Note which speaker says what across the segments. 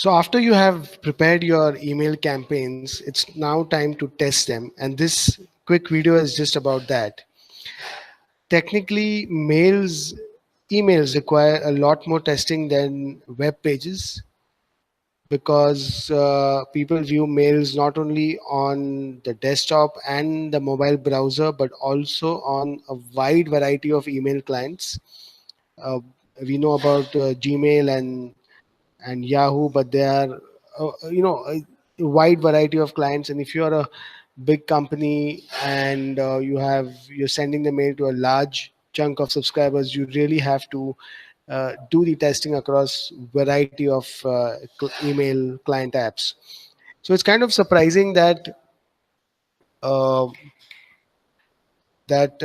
Speaker 1: So after you have prepared your email campaigns, it's now time to test them. And this quick video is just about that. Technically, emails require a lot more testing than web pages, because people view mails not only on the desktop and the mobile browser, but also on a wide variety of email clients. Uh, we know about Gmail and Yahoo, but they are, a wide variety of clients. And if you are a big company and you're sending the mail to a large chunk of subscribers, you really have to do the testing across variety of email client apps. So it's kind of surprising uh, that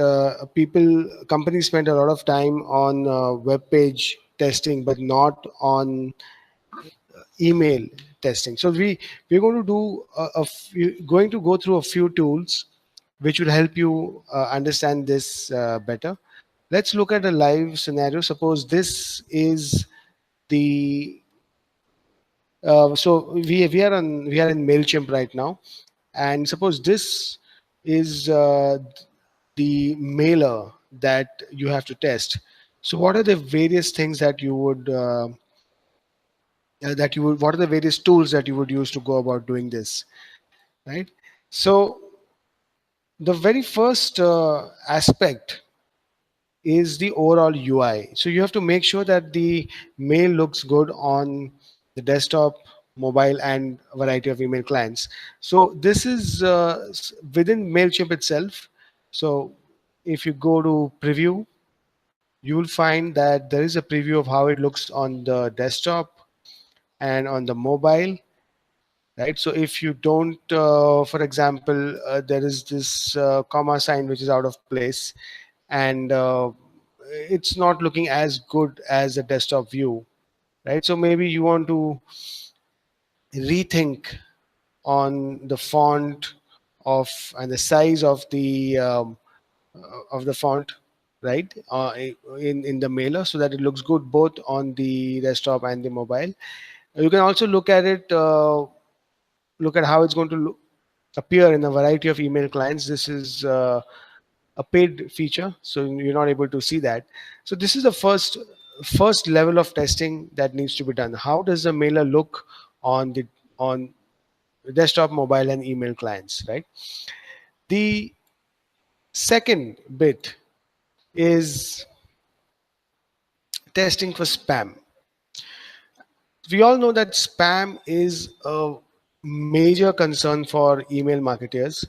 Speaker 1: companies spend a lot of time on web page testing, but not on email testing. So we're going to do going to go through a few tools which will help you understand this better. Let's look at a live scenario. Suppose this is the so we are in Mailchimp right now, and suppose this is the mailer that you have to test. So what are the various things that you would what are the various tools that you would use to go about doing this, right? So the very first aspect is the overall UI. So you have to make sure that the mail looks good on the desktop, mobile, and a variety of email clients. So this is within Mailchimp itself. So if you go to preview, you will find that there is a preview of how it looks on the desktop and on the mobile, right? So if you don't, for example, there is this comma sign which is out of place, and it's not looking as good as a desktop view, right? So maybe you want to rethink on the font of and the size of the font, right? In the mailer, so that it looks good both on the desktop and the mobile. You can also look at how it's going to appear in a variety of email clients. This is a paid feature, so you're not able to see that. So this is the first level of testing that needs to be done. How does the mailer look on desktop, mobile, and email clients, right? The second bit is testing for spam. We all know that spam is a major concern for email marketers,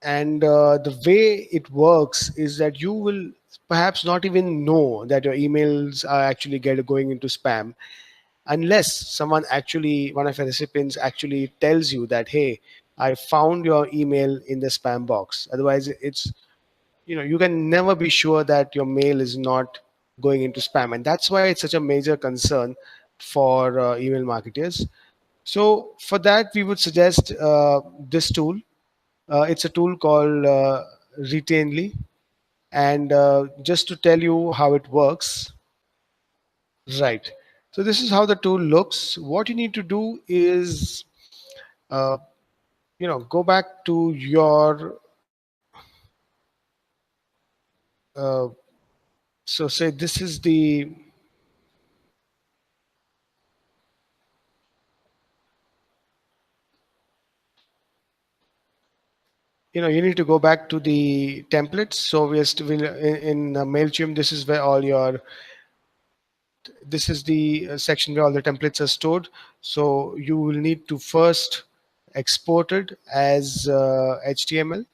Speaker 1: and the way it works is that you will perhaps not even know that your emails are actually going into spam, unless one of your recipients actually tells you that, hey, I found your email in the spam box. Otherwise, you can never be sure that your mail is not going into spam, and that's why it's such a major concern for email marketers. So for that, we would suggest this tool. It's a tool called Retainly. And just to tell you how it works, right. So this is how the tool looks. What you need to do is, uh, go back to your, uh, so say this is the, you need to go back to the templates. So we're still in Mailchimp. This is the section where all the templates are stored. So you will need to first export it as HTML,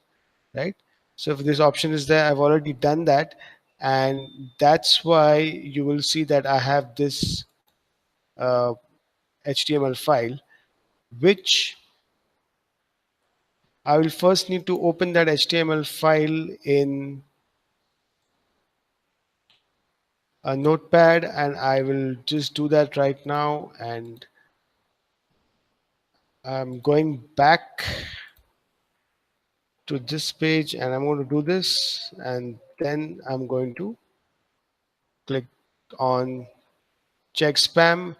Speaker 1: right? So if this option is there, I've already done that. And that's why you will see that I have this uh, HTML file, which I will first need to open that HTML file in a notepad, and I will just do that right now. And I'm going back to this page, and I'm going to do this, and then I'm going to click on check spam,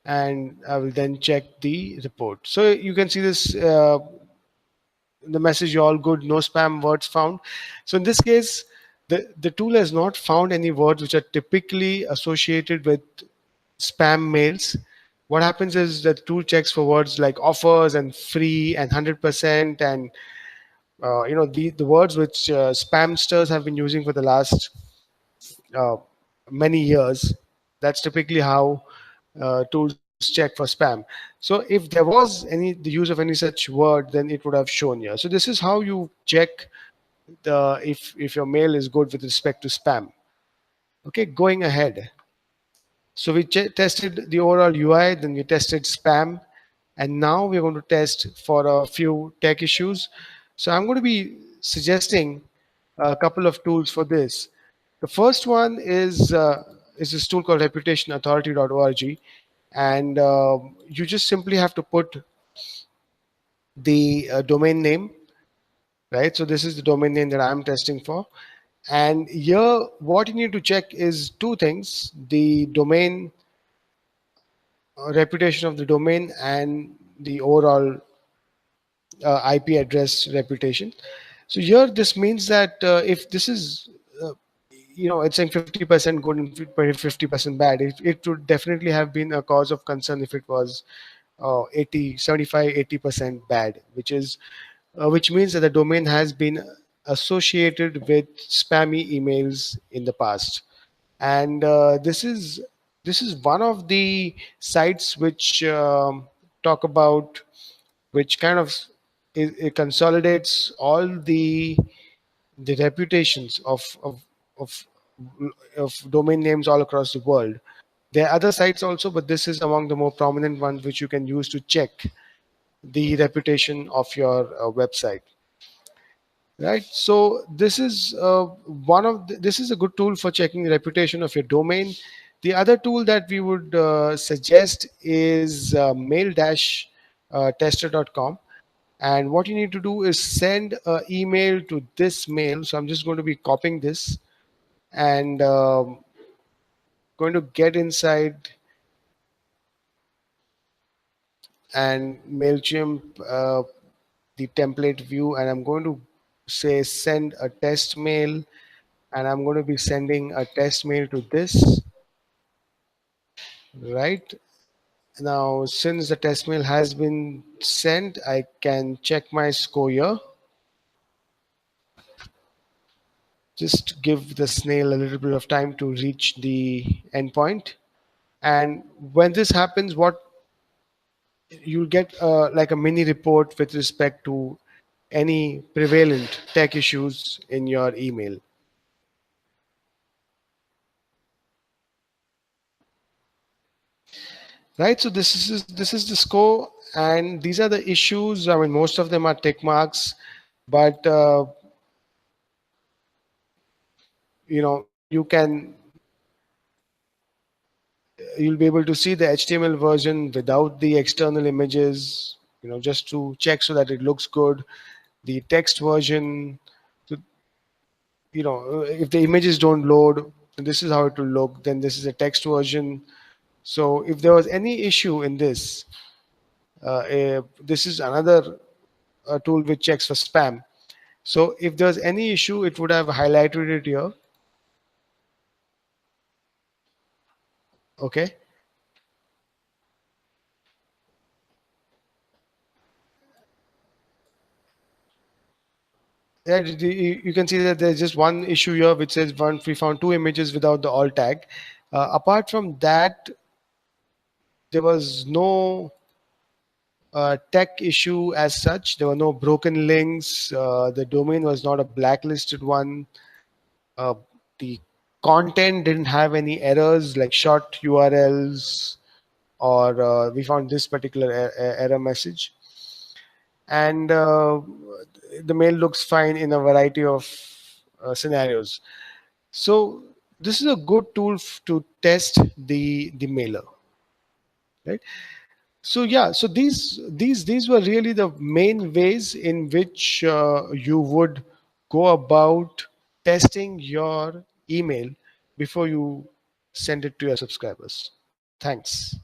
Speaker 1: and I will then check the report. So you can see this the message all good, no spam words found. So in this case, the tool has not found any words which are typically associated with spam mails. What happens is that the tool checks for words like offers and free and 100% and the words which spamsters have been using for the last uh, many years. That's typically how tools check for spam. So if there was any the use of any such word, then it would have shown here. So this is how you check the if your mail is good with respect to spam. Okay, going ahead. So we tested the overall UI, then we tested spam, and now we're going to test for a few tech issues. So I'm going to be suggesting a couple of tools for this. The first one is this tool called reputationauthority.org, and you just simply have to put the domain name, right? So this is the domain name that I'm testing for. And here, what you need to check is two things: the domain reputation of the domain and the overall IP address reputation. So here, this means that if this is, it's saying 50% good and 50% bad, it would definitely have been a cause of concern if it was 80, 75, 80% bad, which means that the domain has been associated with spammy emails in the past. And this is one of the sites which talk about which kind of it consolidates all the reputations of of domain names all across the world. There are other sites also, but this is among the more prominent ones which you can use to check the reputation of your website. Right. So this is this is a good tool for checking the reputation of your domain. The other tool that we would suggest is mail-tester.com. And what you need to do is send an email to this mail. So I'm just going to be copying this and going to get inside and MailChimp, the template view, and I'm going to say send a test mail, and I'm going to be sending a test mail to this. Right now, since the test mail has been sent, I can check my score here. Just give the snail a little bit of time to reach the endpoint. And when this happens, what you'll get like a mini report with respect to any prevalent tech issues in your email. Right. So this is the score, and these are the issues. I mean, most of them are tick marks, but you'll be able to see the HTML version without the external images. Just to check so that it looks good. The text version, to, if the images don't load, this is how it will look. Then this is a text version. So if there was any issue in this, this is another tool which checks for spam. So if there's any issue, it would have highlighted it here. Okay. Yeah, you can see that there's just one issue here which says we found two images without the alt tag. Apart from that, there was no tech issue as such. There were no broken links. The domain was not a blacklisted one. Uh, the content didn't have any errors like short URLs, or we found this particular error message. And the mail looks fine in a variety of scenarios. So this is a good tool to test the mailer, right? So yeah, so these were really the main ways in which you would go about testing your email before you send it to your subscribers. Thanks.